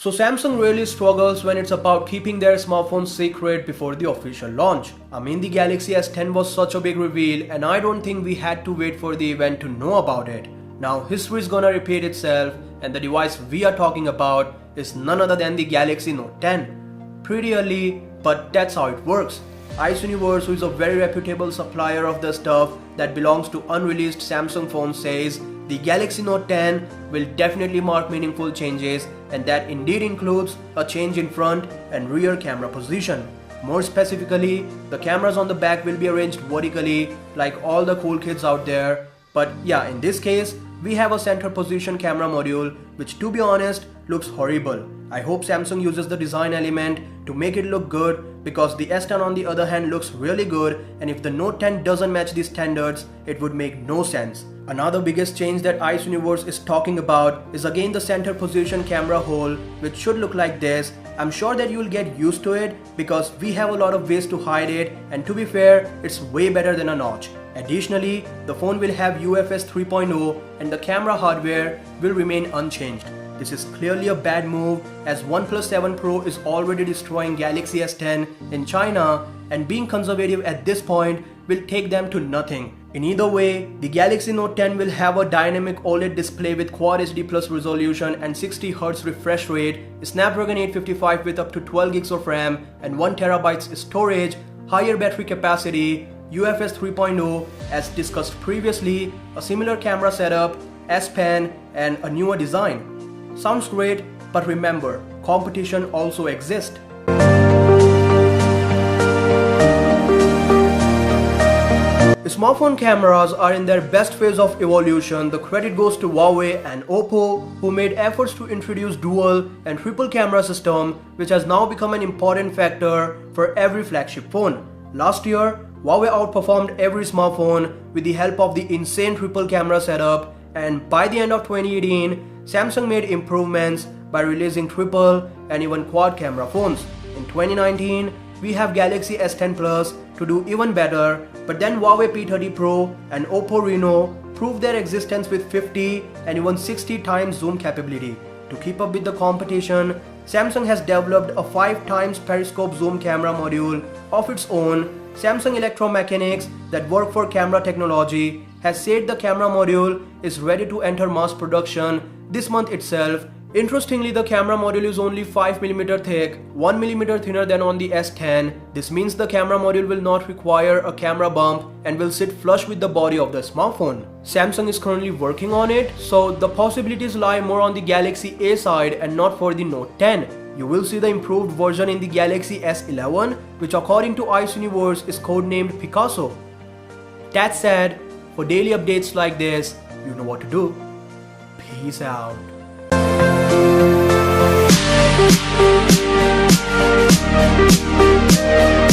So Samsung really struggles when it's about keeping their smartphones secret before the official launch. I mean, the Galaxy S10 was such a big reveal and I don't think we had to wait for the event to know about it. Now history is gonna repeat itself and the device we are talking about is none other than the Galaxy Note 10. Pretty early, but that's how it works. Ice Universe, who is a very reputable supplier of the stuff that belongs to unreleased Samsung phones, says the Galaxy Note 10 will definitely mark meaningful changes, and that indeed includes a change in front and rear camera position. More specifically, the cameras on the back will be arranged vertically like all the cool kids out there. But yeah, in this case, we have a center position camera module which, to be honest, looks horrible. I hope Samsung uses the design element to make it look good, because the S10 on the other hand looks really good, and if the Note 10 doesn't match these standards, it would make no sense. Another biggest change that Ice Universe is talking about is again the center position camera hole, which should look like this. I'm sure that you'll get used to it because we have a lot of ways to hide it, and to be fair, it's way better than a notch. Additionally, the phone will have UFS 3.0 and the camera hardware will remain unchanged. This is clearly a bad move, as OnePlus 7 Pro is already destroying Galaxy S10 in China, and being conservative at this point will take them to nothing. In either way, the Galaxy Note 10 will have a dynamic OLED display with Quad HD Plus resolution and 60Hz refresh rate, Snapdragon 855 with up to 12 GB of RAM and 1TB storage, higher battery capacity, UFS 3.0 as discussed previously, a similar camera setup, S Pen, and a newer design. Sounds great, but remember, competition also exists. Smartphone cameras are in their best phase of evolution. The credit goes to Huawei and Oppo, who made efforts to introduce dual and triple camera system, which has now become an important factor for every flagship phone. Last year, Huawei outperformed every smartphone with the help of the insane triple camera setup, and by the end of 2018, Samsung made improvements by releasing triple and even quad camera phones. In 2019, we have Galaxy S10 Plus to do even better, but then Huawei P30 Pro and Oppo Reno proved their existence with 50 and even 60 times zoom capability. To keep up with the competition, Samsung has developed a 5 times periscope zoom camera module of its own. Samsung Electromechanics, that work for camera technology, has said the camera module is ready to enter mass production this month itself. Interestingly, the camera module is only 5mm thick, 1mm thinner than on the S10. This means the camera module will not require a camera bump and will sit flush with the body of the smartphone. Samsung is currently working on it, so the possibilities lie more on the Galaxy A side and not for the Note 10. You will see the improved version in the Galaxy S11, which according to Ice Universe is codenamed Picasso. That said, for daily updates like this, you know what to do. Peace out.